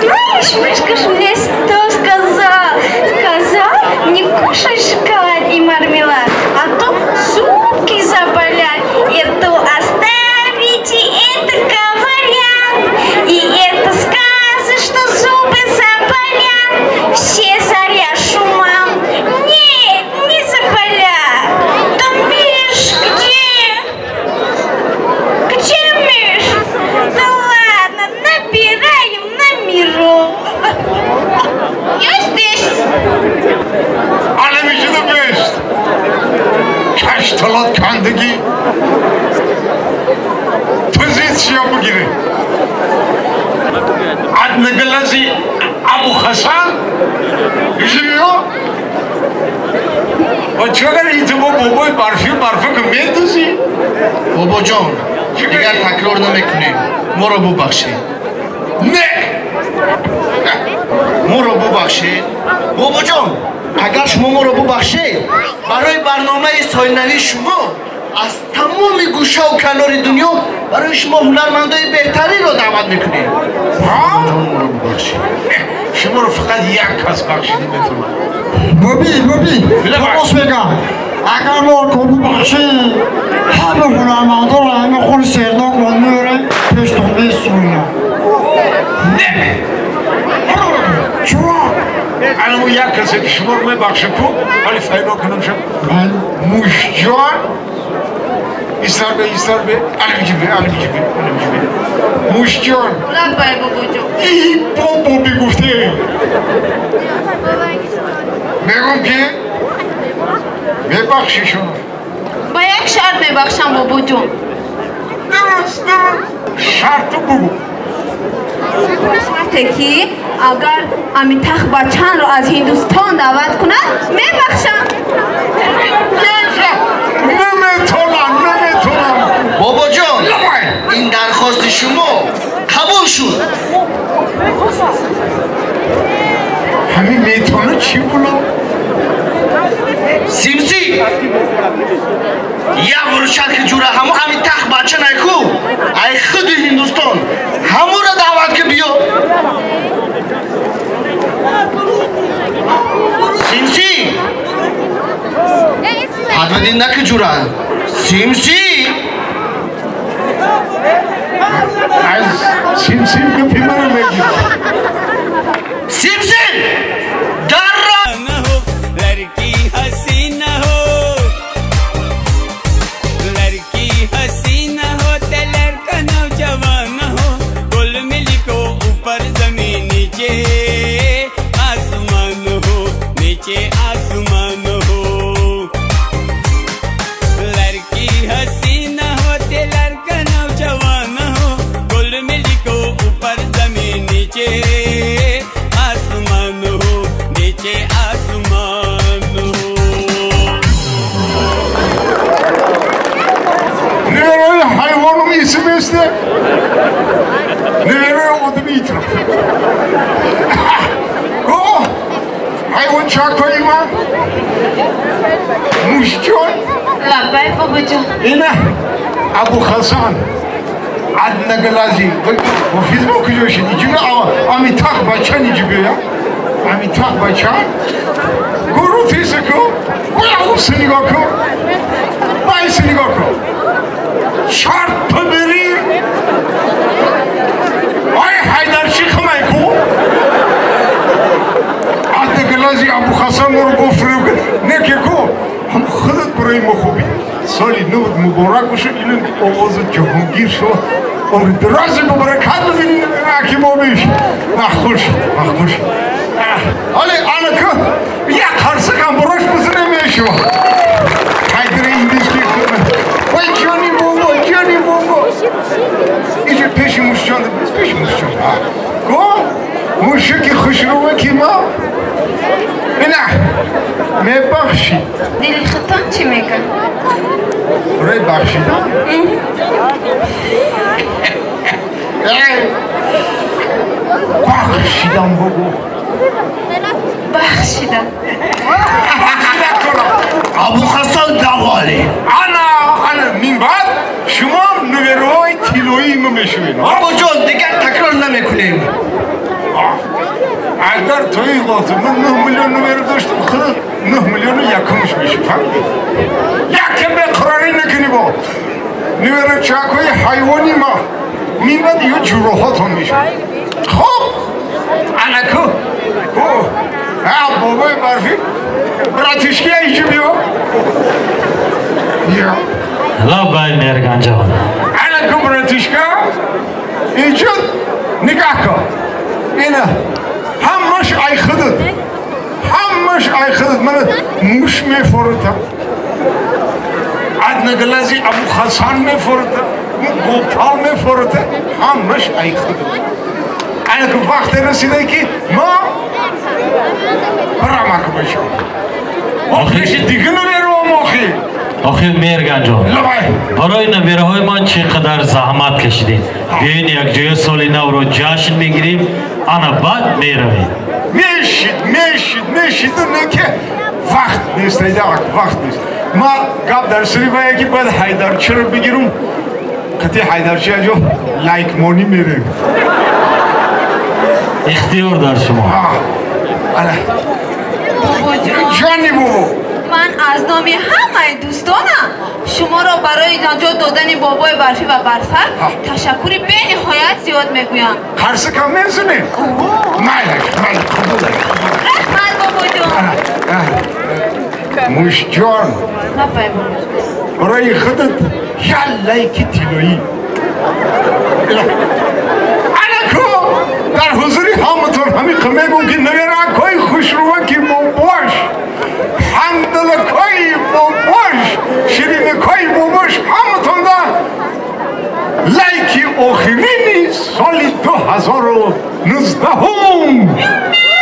Знаешь, Мишка, мне что сказал? Сказал, не кушай шоколад и мармелад, а то зубки заболят. Это оставите, это говорят. И это сказано, что зубы заболят. Все заря шумом. Нет, не заболят. Да Миш, где? Где Миш? Да ладно, набираем номеров. Я здесь. Alem işi de best. Kaç talat kandigi. Pozisyon bu gibi. Adne galazi Abu Hasan. Üzülüyor. O çoğun itibu boboy parfüm kımiyetisi. Bobojon, diğer takrarına mekune. Mora bu bakşı. Ne? Mora bu bakşı. Bobojon, اگر شما ما رو ببخشید برای برنامه سالنوی شما از تمام گوشه و کنار دنیا برای شما هنرمندای بهتری رو دعوت میکنیم. ما رو ببخشید. شما رو فقط یک کس بخشیدیم بتونم. ببین درست بگم اگر ما رو ببخشید همه هنرمندا رو همه خود سردار رو میاره پشتانده سویا. Ne? چرا؟ الان اون یک کسی که شما رو میبخشه کو ولی فایده کنم شد موشجان ایستر به الان میجیبه موشجان لبای باباجان. این بابا بگفته میگم که میبخشی شما با یک شرط میبخشم باباجان. درست شرط بگو شرطه که اگر امیتاخ بچان رو از هندوستان دعوت کنند میبخشم. نمیتونم بابا جان این درخواست شما قبول شد. همین میتونه چی بولا؟ سیمسی یا ورشد که جوره همو امیتاخ بچه نیکو ای خود هندوستان همو را دعوت که بیا. سیمسی حد بدین نکه جوره سیمسی از سیم که پیمانه میگی سیمسی در را लड़की हसीना हो लड़की हसीना हो ते लड़का नौजवान हो कुल मिल को ऊपर जमीन नीचे आसमान हो लड़की हसीना हो ते लड़का नौजवान हो कुल मिल को ऊपर जमीन नीचे आसमान हो नीचे आसमान hayvanın ismi işte. Nereye odunu itiraf. O hayvan çakayım ha. Muşcan. لبای باباجان. İne Abu Hasan. Adne Galazi. O Facebook diyorsun. İcime Amitabh Bachchan icime ya. Amitabh Bachchan. Guru teyze ko. Koyalım seni ko. Bay seni ko. Şart beri. Ay Haydar çıkmay ko. Adne Galazi Abu Hasan or gofru. Ne ki ko? Ham خودت برای ما خوبی سالی نو مبارک باشه اینو آواز جهانگیر شو عمر دراز مبارکت ببینید اکی ما بیش مخوش حالا که یک خرسک هم براش بزنه میشو حیدر این دیسکی کنه وای جانی بابا اینجا پیش موشجان پیش موشجان گو موشه که خوش رو بکی ما نه میبخشی دلی خطان چی میکن؟ برای بخشیدن؟ بخشیدن بگو بخشیدن ابو حسن دوالی انا من بعد شما نویروهای تیلویی میشوین بابا جان دیگر تکرار نمیکنیم. اگر توی قاطع من 9 میلیون نمیره داشتم خود 9 میلیون یکمش میشه فهمیدی؟ یکم بقراری نکنی با نمیره چاکوی حیوانی ما میمد یا جروحاتون میشه خب علکو بابای برفی براتشکی ایجا بیا لا باید میرگان جوان علکو براتشکا ایجا نگاه کن اینه همش ای خودت همش ای خودت من موش میفورتم عدن گلازی ابو خسان میفورتم گوپال میفورتم همش ای خودت علکو وقت رسیده که ما برامک بشم آخیش دیگه نمیرو آخی آخی میرگان جوان برای نویره های ما چقدر زحمت کشیدیم بیاین یک جای سال نو رو جشن میگیریم انا بعد میرویم میشید نه که وقت نیست وقت نیست ما قبل در سری باید که باید حیدرچی رو بگیرم کتی حیدرچی جو لایک مونی میریم اختیار در شما جانی بابا من از نام همه دوستانم شما را برای نجات دادن بابای برفی و برفک تشکری به نهایت زیاد میگویم خرسه کم میزنی؟ مالک قبول رحمت بابا جان موش جان برای خودت یا لایک تیلویی علکو در حضوری همتون همی قمه گون که نگران کوئی خوش روه که باباش حمدل کوئی باباش شیرین کوئی باباش همتون دا لایکی آخرینی سالی 2019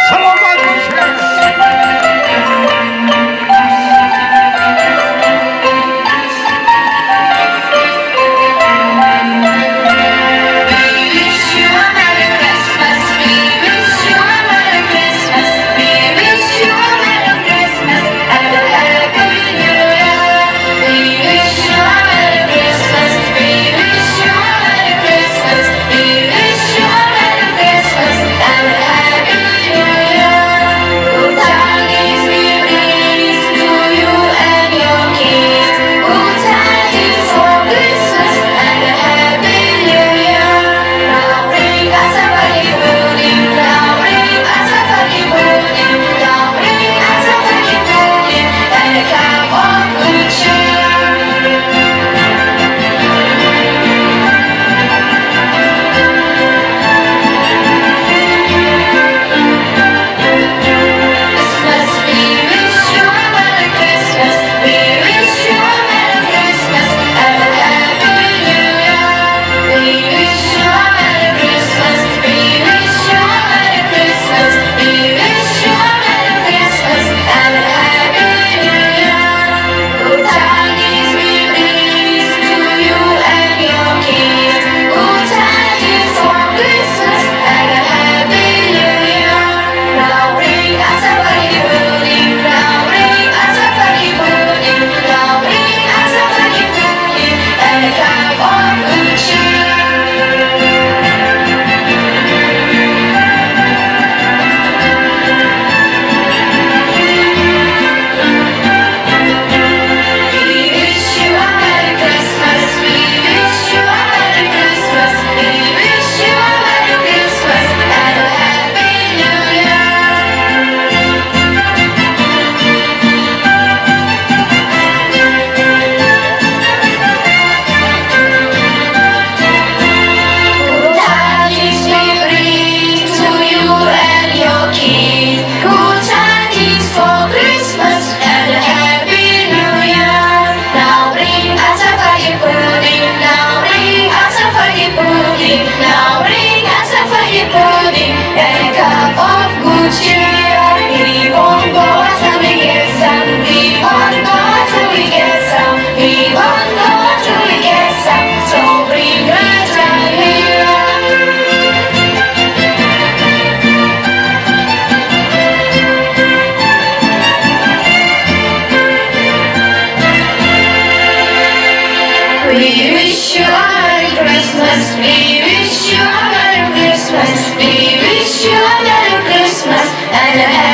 سلامت باشه Christmas. Yeah.